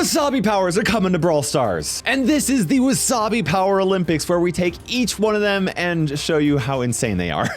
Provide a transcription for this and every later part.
Wasabi powers are coming to Brawl Stars. And this is the Wasabi Power Olympics, where we take each one of them and show you how insane they are.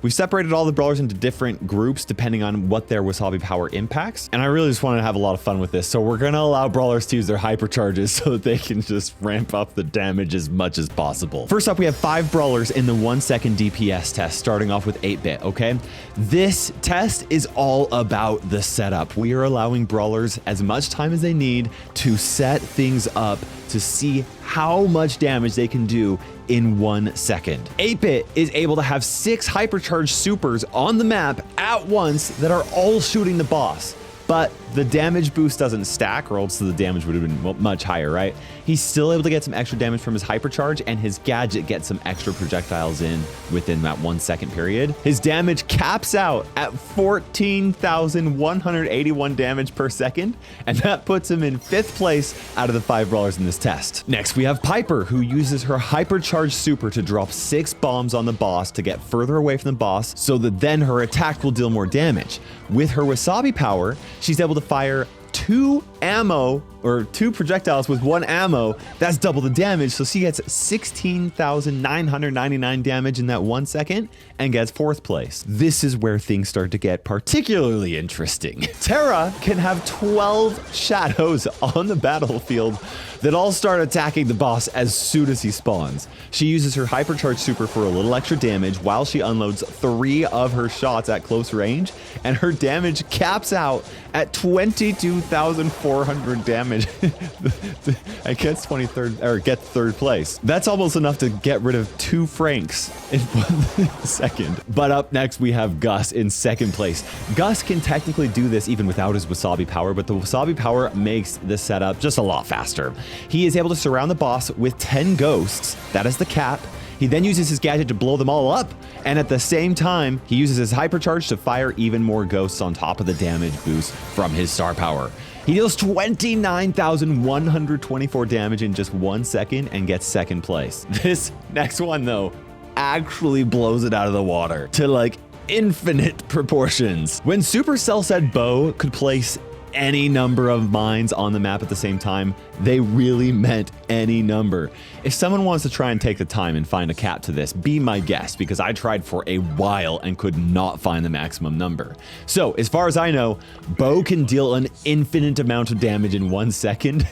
We've separated all the brawlers into different groups depending on what their Wasabi power impacts. And I really just wanted to have a lot of fun with this. So we're going to allow brawlers to use their hypercharges so that they can just ramp up the damage as much as possible. First up, we have 5 brawlers in the 1-second DPS test, starting off with 8-bit, okay? This test is all about the setup. We are allowing brawlers as much time as they need to set things up to see how much damage they can do in 1 second. 8-bit is able to have 6 hypercharged supers on the map at once that are all shooting the boss. But the damage boost doesn't stack, or else the damage would have been much higher, right? He's still able to get some extra damage from his hypercharge, and his gadget gets some extra projectiles in within that 1 second period. His damage caps out at 14,181 damage per second, and that puts him in 5th place out of the 5 brawlers in this test. Next, we have Piper, who uses her hypercharged super to drop 6 bombs on the boss to get further away from the boss, so that then her attack will deal more damage. With her Wasabi power, she's able to fire 2 projectiles with 1 ammo. That's double the damage, so she gets 16,999 damage in that 1 second and gets 4th place. This is where things start to get particularly interesting. Terra can have 12 shadows on the battlefield that all start attacking the boss as soon as he spawns. She uses her hypercharge super for a little extra damage while she unloads 3 of her shots at close range, and her damage caps out at 22,400 damage. I gets 23rd or gets 3rd place. That's almost enough to get rid of 2 Franks in 1 second. But up next we have Gus in 2nd place. Gus can technically do this even without his Wasabi power, but the Wasabi power makes the setup just a lot faster. He is able to surround the boss with 10 ghosts. That is the cap. He then uses his gadget to blow them all up, and at the same time, he uses his hypercharge to fire even more ghosts on top of the damage boost from his star power. He deals 29,124 damage in just 1 second and gets 2nd place. This next one, though, actually blows it out of the water to like infinite proportions. When Supercell said Bo could place any number of mines on the map at the same time, they really meant any number. If someone wants to try and take the time and find a cap to this, be my guest, because I tried for a while and could not find the maximum number. So as far as I know, Bo can deal an infinite amount of damage in 1 second.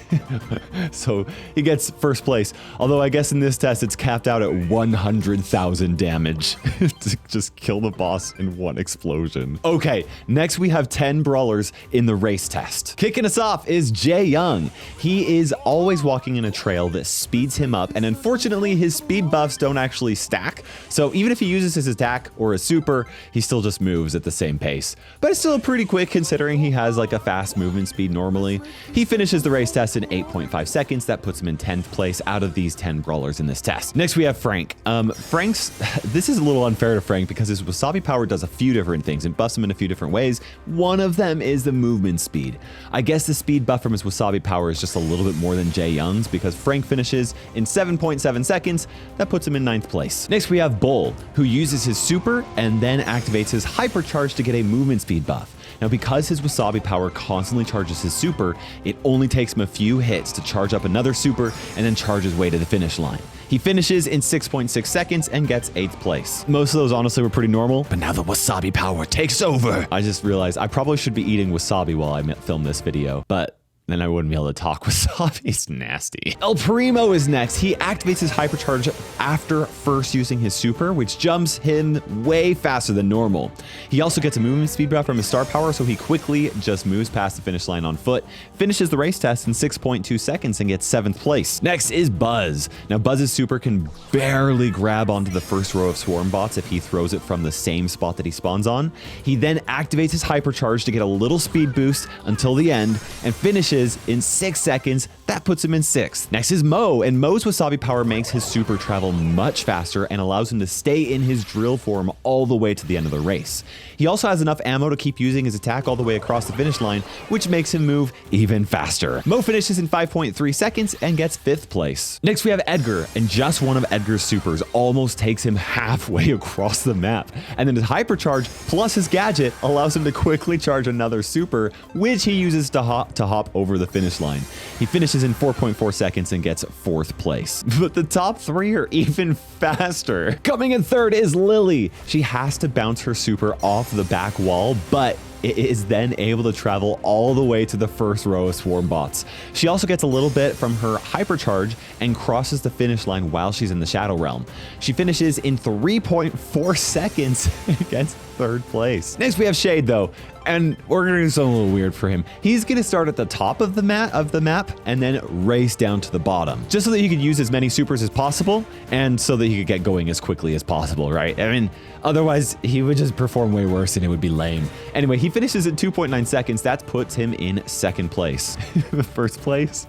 So he gets 1st place. Although I guess in this test, it's capped out at 100,000 damage to just kill the boss in 1 explosion. Okay, next we have 10 brawlers in the race test. Kicking us off is Jae Young. He is always walking in a trail that speeds him up, and unfortunately his speed buffs don't actually stack, so even if he uses his attack or his super, he still just moves at the same pace. But it's still pretty quick considering he has like a fast movement speed normally. He finishes the race test in 8.5 seconds. That puts him in 10th place out of these 10 brawlers in this test. Next we have Frank. This is a little unfair to Frank because his Wasabi power does a few different things and buffs him in a few different ways. One of them is the movement speed. I guess the speed buff from his Wasabi power is just a little bit more than Jae Young's, because Frank finishes in 7.7 seconds. That puts him in 9th place. Next we have Bull, who uses his super and then activates his hypercharge to get a movement speed buff. Now, because his Wasabi power constantly charges his super, it only takes him a few hits to charge up another super and then charge his way to the finish line. He finishes in 6.6 seconds and gets 8th place. Most of those honestly were pretty normal, but now the Wasabi power takes over. I just realized I probably should be eating Wasabi while I film this video, but then I wouldn't be able to talk. Wasabi is nasty. El Primo is next. He activates his hypercharge after first using his super, which jumps him way faster than normal. He also gets a movement speed buff from his star power, so he quickly just moves past the finish line on foot, finishes the race test in 6.2 seconds and gets 7th place. Next is Buzz. Now Buzz's super can barely grab onto the first row of swarm bots if he throws it from the same spot that he spawns on. He then activates his hypercharge to get a little speed boost until the end and finishes in 6 seconds That puts him in 6th. Next is Mo, and Mo's Wasabi power makes his super travel much faster and allows him to stay in his drill form all the way to the end of the race. He also has enough ammo to keep using his attack all the way across the finish line, which makes him move even faster. Mo finishes in 5.3 seconds and gets 5th place. Next we have Edgar, and just one of Edgar's supers almost takes him halfway across the map. And then his hypercharge plus his gadget allows him to quickly charge another super, which he uses to hop over the finish line. He finishes in 4.4 seconds and gets 4th place. But the top 3 are even faster. Coming in 3rd is Lily. She has to bounce her super off the back wall, but it is then able to travel all the way to the first row of swarm bots. She also gets a little bit from her hypercharge and crosses the finish line while she's in the Shadow Realm. She finishes in 3.4 seconds and gets 3rd place. Next we have Shade though, and we're gonna do something a little weird for him. He's gonna start at the top of the map and then race down to the bottom, just so that he could use as many supers as possible and so that he could get going as quickly as possible, right? I mean, otherwise he would just perform way worse and it would be lame. Anyway, he finishes in 2.9 seconds. That puts him in 2nd place. 1st place?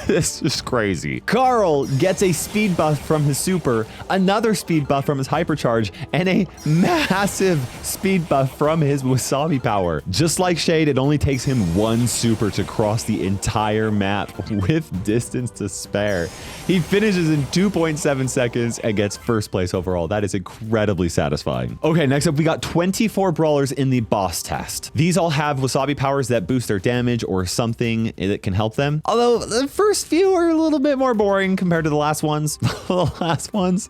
This is crazy. Carl gets a speed buff from his super, another speed buff from his hypercharge, and a massive speed buff from his Wasabi power. Just like Shade, it only takes him 1 super to cross the entire map with distance to spare. He finishes in 2.7 seconds and gets 1st place overall. That is incredibly satisfying. Okay, next up we got 24 brawlers in the boss test. These all have Wasabi powers that boost their damage or something that can help them. Although the first few are a little bit more boring compared to the last ones. The last ones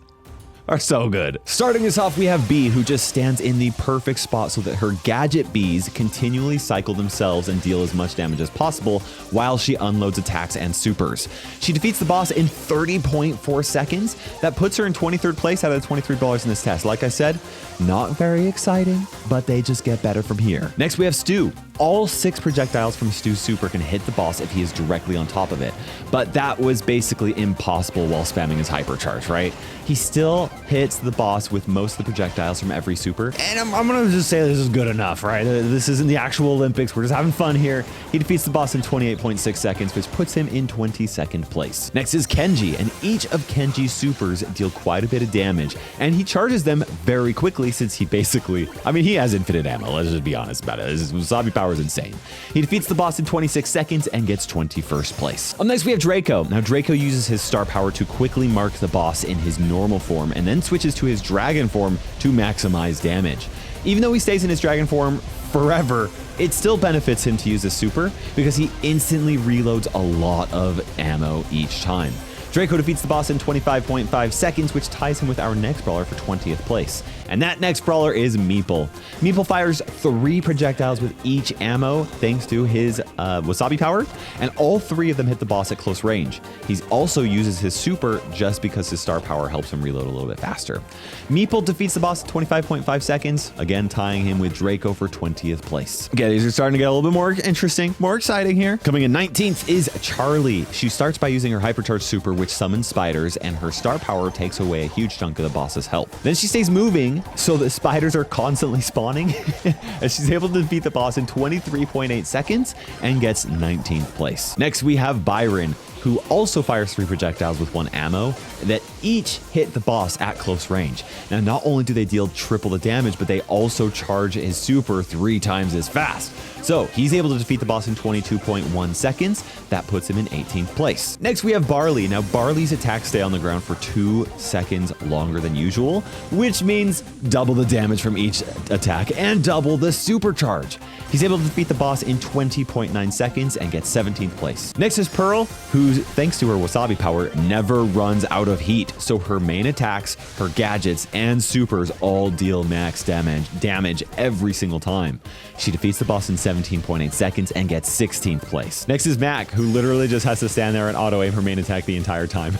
are so good. Starting us off, we have Bee, who just stands in the perfect spot so that her gadget bees continually cycle themselves and deal as much damage as possible while she unloads attacks and supers. She defeats the boss in 30.4 seconds. That puts her in 23rd place out of the 23 brawlers in this test. Like I said, not very exciting, but they just get better from here. Next, we have Stu. All 6 projectiles from Stu's super can hit the boss if he is directly on top of it, but that was basically impossible while spamming his hypercharge, right? He still hits the boss with most of the projectiles from every super, and I'm gonna just say this is good enough, right? This isn't the actual Olympics, we're just having fun here. He defeats the boss in 28.6 seconds, which puts him in 22nd place. Next is Kenji, and each of Kenji's supers deal quite a bit of damage, and he charges them very quickly since he basically, I mean, he has infinite ammo, let's just be honest about it. His Wasabi power is insane. He defeats the boss in 26 seconds and gets 21st place. Up next we have Draco. Now Draco uses his star power to quickly mark the boss in his normal form and then switches to his dragon form to maximize damage. Even though he stays in his dragon form forever, it still benefits him to use a super because he instantly reloads a lot of ammo each time. Draco defeats the boss in 25.5 seconds, which ties him with our next brawler for 20th place. And that next brawler is Meeple. Meeple fires 3 projectiles with each ammo thanks to his Wasabi power, and all 3 of them hit the boss at close range. He also uses his super just because his star power helps him reload a little bit faster. Meeple defeats the boss in 25.5 seconds, again tying him with Draco for 20th place. Okay, these are starting to get a little bit more interesting, more exciting here. Coming in 19th is Charlie. She starts by using her hypercharge super, which summons spiders, and her star power takes away a huge chunk of the boss's health. Then she stays moving so the spiders are constantly spawning, and she's able to defeat the boss in 23.8 seconds and gets 19th place. Next, we have Byron, who also fires 3 projectiles with 1 ammo that each hit the boss at close range. Now, not only do they deal triple the damage, but they also charge his super 3 times as fast. So he's able to defeat the boss in 22.1 seconds. That puts him in 18th place. Next, we have Barley. Now, Barley's attacks stay on the ground for 2 seconds longer than usual, which means double the damage from each attack and double the supercharge. He's able to defeat the boss in 20.9 seconds and gets 17th place. Next is Pearl, who, thanks to her Wasabi power, never runs out of heat. So her main attacks, her gadgets, and supers all deal max damage every single time. She defeats the boss in 17.8 seconds and gets 16th place. Next is Mac, who literally just has to stand there and auto-aim her main attack the entire time.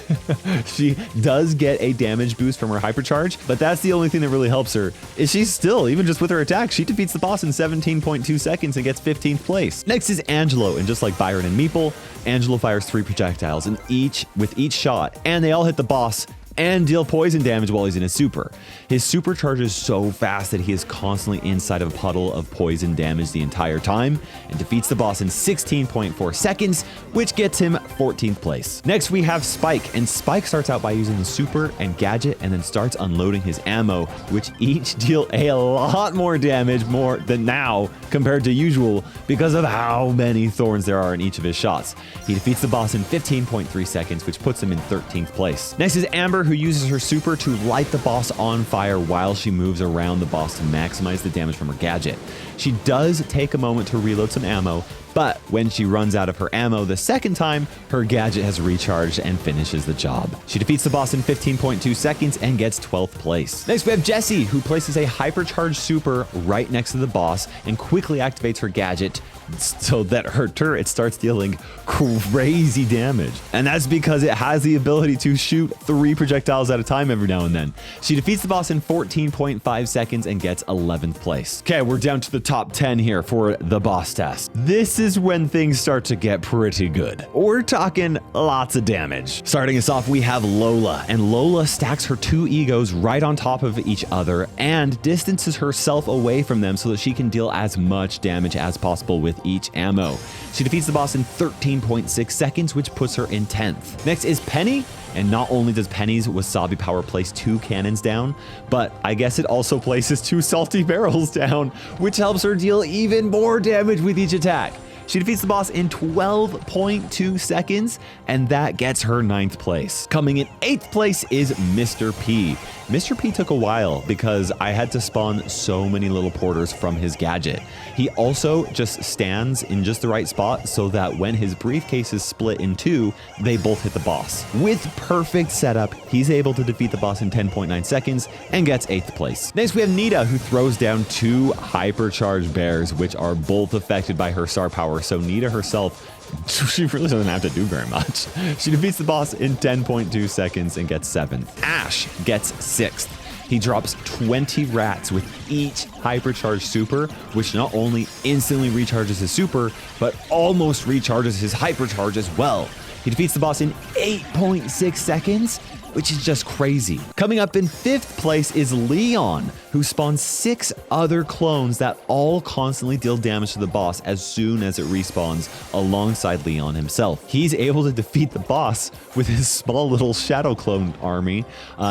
She does get a damage boost from her hypercharge, but that's the only thing that really helps her. Is she still, even just with her attack, she defeats the boss in 17.2 seconds and gets 15th place. Next is Angelo, and just like Byron and Meeple, Angelo fires 3 projectiles with each shot, and they all hit the boss and deal poison damage while he's in his super. His super charges so fast that he is constantly inside of a puddle of poison damage the entire time and defeats the boss in 16.4 seconds, which gets him 14th place. Next, we have Spike, and Spike starts out by using the super and gadget and then starts unloading his ammo, which each deal a lot more damage more than now compared to usual because of how many thorns there are in each of his shots. He defeats the boss in 15.3 seconds, which puts him in 13th place. Next is Amber, who uses her super to light the boss on fire while she moves around the boss to maximize the damage from her gadget. She does take a moment to reload some ammo, but when she runs out of her ammo the second time, her gadget has recharged and finishes the job. She defeats the boss in 15.2 seconds and gets 12th place. Next, we have Jessie, who places a hypercharged super right next to the boss and quickly activates her gadget so that her turret starts dealing crazy damage. And that's because it has the ability to shoot 3 projectiles at a time every now and then. She defeats the boss in 14.5 seconds and gets 11th place. Okay, we're down to the top 10 here for the boss test. This is when things start to get pretty good. We're talking lots of damage. Starting us off, we have Lola, and Lola stacks her 2 egos right on top of each other and distances herself away from them so that she can deal as much damage as possible with each ammo. She defeats the boss in 13.6 seconds, which puts her in 10th. Next is Penny, and not only does Penny's Wasabi power place 2 cannons down, but I guess it also places 2 salty barrels down, which helps her deal even more damage with each attack. She defeats the boss in 12.2 seconds, and that gets her 9th place. Coming in 8th place is Mr. P. Mr. P took a while because I had to spawn so many little porters from his gadget. He also just stands in just the right spot so that when his briefcase is split in 2, they both hit the boss. With perfect setup, he's able to defeat the boss in 10.9 seconds and gets 8th place. Next, we have Nita, who throws down 2 hypercharged bears, which are both affected by her star power. So Nita herself, she really doesn't have to do very much. She defeats the boss in 10.2 seconds and gets 7th. Ash gets 6th. He drops 20 rats with each hypercharged super, which not only instantly recharges his super, but almost recharges his hypercharge as well. He defeats the boss in 8.6 seconds, which is just crazy. Coming up in 5th place is Leon, who spawns 6 other clones that all constantly deal damage to the boss as soon as it respawns alongside Leon himself. He's able to defeat the boss with his small little shadow clone army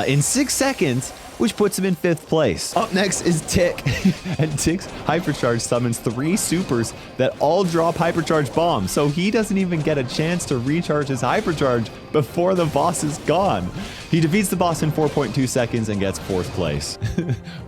in 6 seconds, which puts him in 5th place. Up next is Tick, and Tick's hypercharge summons 3 supers that all drop hypercharge bombs, so he doesn't even get a chance to recharge his hypercharge before the boss is gone. He defeats the boss in 4.2 seconds and gets 4th place.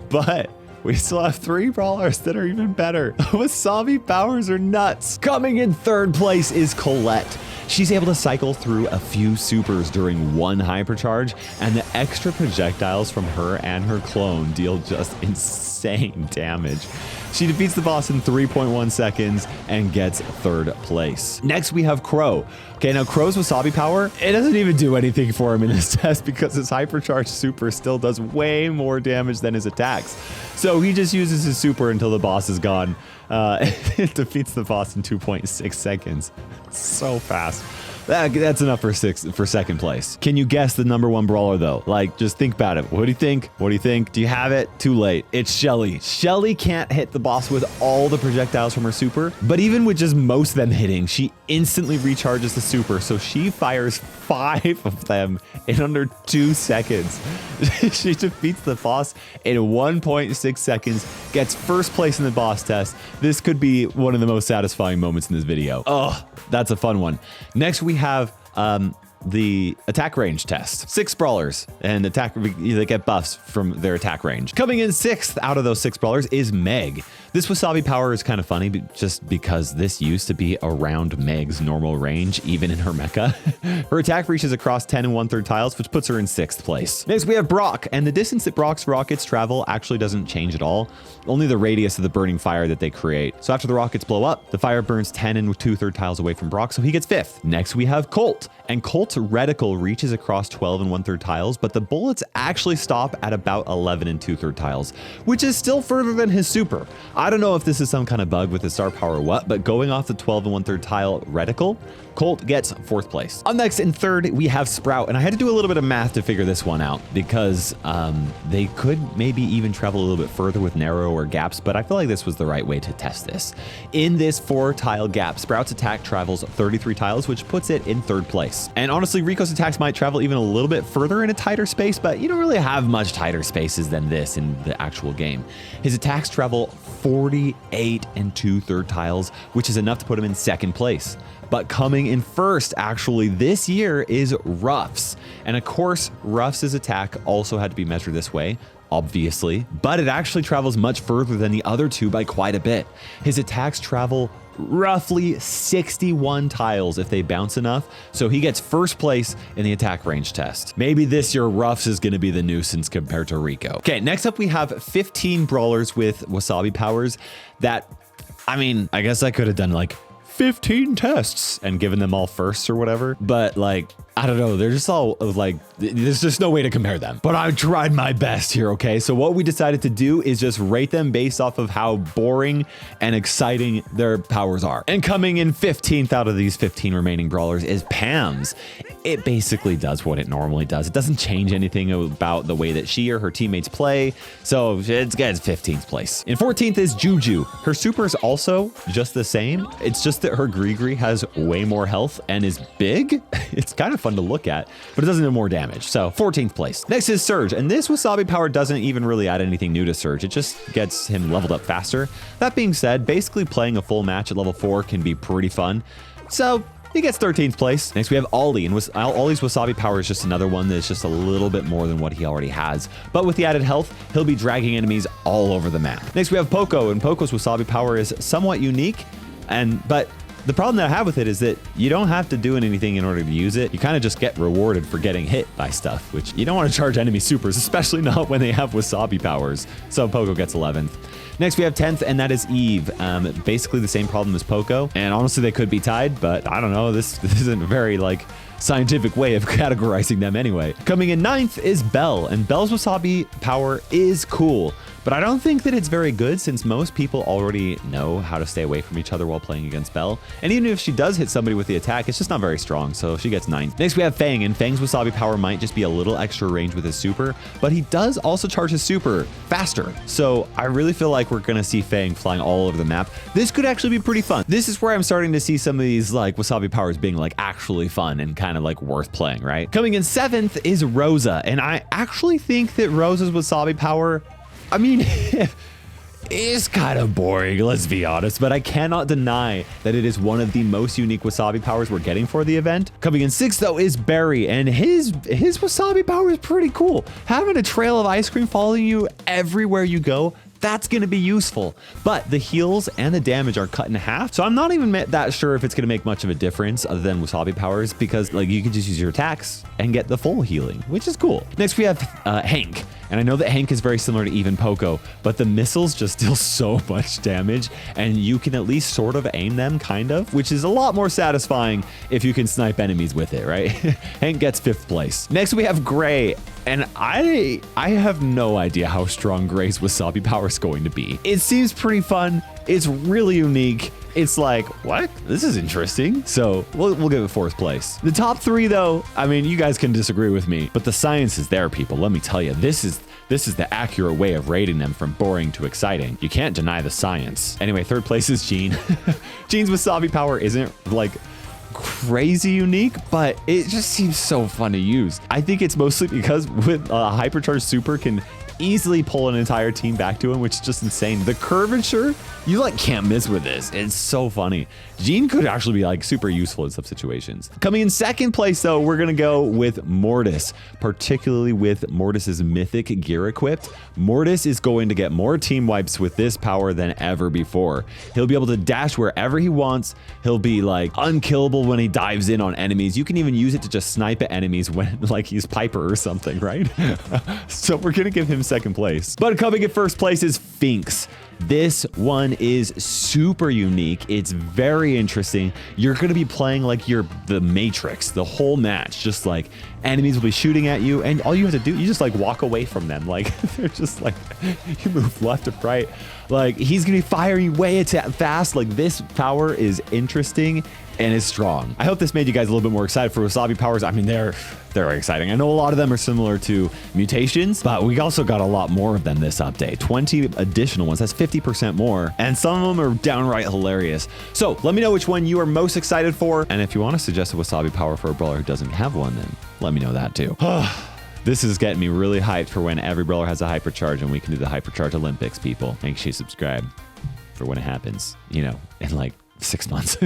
But we still have 3 brawlers that are even better. Wasabi powers are nuts. Coming in 3rd place is Colette. She's able to cycle through a few supers during 1 hypercharge, and the extra projectiles from her and her clone deal just insane damage. She defeats the boss in 3.1 seconds and gets 3rd place. Next, we have Crow. Okay, now Crow's Wasabi power, it doesn't even do anything for him in this test because his hypercharged super still does way more damage than his attacks. So he just uses his super until the boss is gone. It defeats the boss in 2.6 seconds. So fast. That's enough for 2nd place. Can you guess the #1 brawler though? Like, just think about it. What do you think? What do you think? Do you have it? Too late. It's Shelly. Shelly can't hit the boss with all the projectiles from her super, but even with just most of them hitting, she instantly recharges the super, so she fires 5 of them in under 2 seconds. She defeats the boss in 1.6 seconds, gets 1st place in the boss test. This could be one of the most satisfying moments in this video. Oh, that's a fun one. Next, we have the attack range test. 6 brawlers, and they get buffs from their attack range. Coming in 6th out of those 6 brawlers is Meg. This Wasabi power is kind of funny just because this used to be around Meg's normal range, even in her mecha. Her attack reaches across 10 1/3 tiles, which puts her in 6th place. Next, we have Brock, and the distance that Brock's rockets travel actually doesn't change at all, only the radius of the burning fire that they create. So after the rockets blow up, the fire burns 10 2/3 tiles away from Brock, so he gets 5th. Next, we have Colt, and Colt's Sprout's reticle reaches across 12 and 1/3 tiles, but the bullets actually stop at about 11 and 2/3 tiles, which is still further than his super. I don't know if this is some kind of bug with his star power or what, but going off the 12 and 1/3 tile reticle, Colt gets 4th place. Up next in 3rd, we have Sprout, and I had to do a little bit of math to figure this one out because they could maybe even travel a little bit further with narrower gaps, but I feel like this was the right way to test this. In this 4-tile gap, Sprout's attack travels 33 tiles, which puts it in 3rd place. And honestly, Rico's attacks might travel even a little bit further in a tighter space, but you don't really have much tighter spaces than this in the actual game. His attacks travel 48 and 2/3 tiles, which is enough to put him in 2nd place. But coming in 1st, actually, this year is Ruffs. And of course, Ruffs' attack also had to be measured this way, obviously, but it actually travels much further than the other two by quite a bit. His attacks travel roughly 61 tiles if they bounce enough, so he gets 1st place in the attack range test. Maybe this year Ruffs is going to be the nuisance compared to Rico. Okay, next up we have 15 brawlers with Wasabi powers that, I mean, I guess I could have done like 15 tests and given them all firsts or whatever, but like, I don't know, they're just all like, there's just no way to compare them. But I tried my best here, okay? So what we decided to do is just rate them based off of how boring and exciting their powers are. And coming in 15th out of these 15 remaining brawlers is Pam's. It basically does what it normally does. It doesn't change anything about the way that she or her teammates play, so it's 15th place. In 14th is Juju. Her super is also just the same. It's just that her Gree has way more health and is big. It's kind of fun to look at, but it doesn't do more damage. So 14th place. Next is Surge, and this Wasabi power doesn't even really add anything new to Surge. It just gets him leveled up faster. That being said, basically playing a full match at level 4 can be pretty fun. So he gets 13th place. Next we have Ollie, and Ollie's Wasabi power is just another one that's just a little bit more than what he already has. But with the added health, he'll be dragging enemies all over the map. Next we have Poco, and Poco's Wasabi power is somewhat unique, but the problem that I have with it is that you don't have to do anything in order to use it. You kind of just get rewarded for getting hit by stuff, which you don't want to charge enemy supers, especially not when they have Wasabi powers. So Poco gets 11th. Next, we have 10th, and that is Eve. Basically the same problem as Poco. And honestly, they could be tied, but I don't know. This isn't a very scientific way of categorizing them anyway. Coming in 9th is Belle, and Belle's Wasabi power is cool, but I don't think that it's very good since most people already know how to stay away from each other while playing against Belle. And even if she does hit somebody with the attack, it's just not very strong, so she gets 9th. Next we have Fang, and Fang's Wasabi power might just be a little extra range with his super, but he does also charge his super faster. So I really feel like we're gonna see Fang flying all over the map. This could actually be pretty fun. This is where I'm starting to see some of these Wasabi powers being actually fun and kind of worth playing, right? Coming in 7th is Rosa, and I actually think that Rosa's Wasabi power, I mean, is kind of boring, let's be honest, but I cannot deny that it is one of the most unique Wasabi powers we're getting for the event. Coming in 6th though is Barry, and his Wasabi power is pretty cool. Having a trail of ice cream following you everywhere you go, that's going to be useful, but the heals and the damage are cut in half, so I'm not even that sure if it's going to make much of a difference other than Wasabi powers, because you can just use your attacks and get the full healing, which is cool. Next we have Hank, and I know that Hank is very similar to even Poco, but the missiles just deal so much damage, and you can at least sort of aim them, kind of, which is a lot more satisfying if you can snipe enemies with it, right? Hank gets 5th place. Next we have Gray, and I have no idea how strong Gray's Wasabi power is going to be. It seems pretty fun. It's really unique. It's what? This is interesting. So we'll give it 4th place. The top 3 though, I mean, you guys can disagree with me, but the science is there, people. Let me tell you, this is the accurate way of rating them from boring to exciting. You can't deny the science. Anyway, 3rd place is Jean. Jean's Wasabi power isn't crazy unique, but it just seems so fun to use. I think it's mostly because with a hypercharged super can easily pull an entire team back to him, which is just insane. The curvature, you can't miss with this. It's so funny. Jean could actually be super useful in some situations. Coming in 2nd place though, we're gonna go with Mortis, particularly with Mortis's mythic gear equipped. Mortis is going to get more team wipes with this power than ever before. He'll be able to dash wherever he wants. He'll be unkillable when he dives in on enemies. You can even use it to just snipe at enemies when he's Piper or something, right? So we're gonna give him 2nd place. But coming in 1st place is Finks. This one is super unique. It's very interesting. You're going to be playing like you're the Matrix the whole match. Just like enemies will be shooting at you, and all you have to do, you just like walk away from them. Like they're just like, you move left and right. Like he's going to be firing way fast. Like this power is interesting and is strong. I hope this made you guys a little bit more excited for Wasabi powers. I mean, they're exciting. I know a lot of them are similar to mutations, but we also got a lot more of them this update. 20 additional ones. That's 50% more. And some of them are downright hilarious. So let me know which one you are most excited for. And if you want to suggest a Wasabi power for a brawler who doesn't have one, then let me know that too. This is getting me really hyped for when every brawler has a hypercharge and we can do the hypercharge Olympics, people. Make sure you subscribe for when it happens, you know, in like 6 months.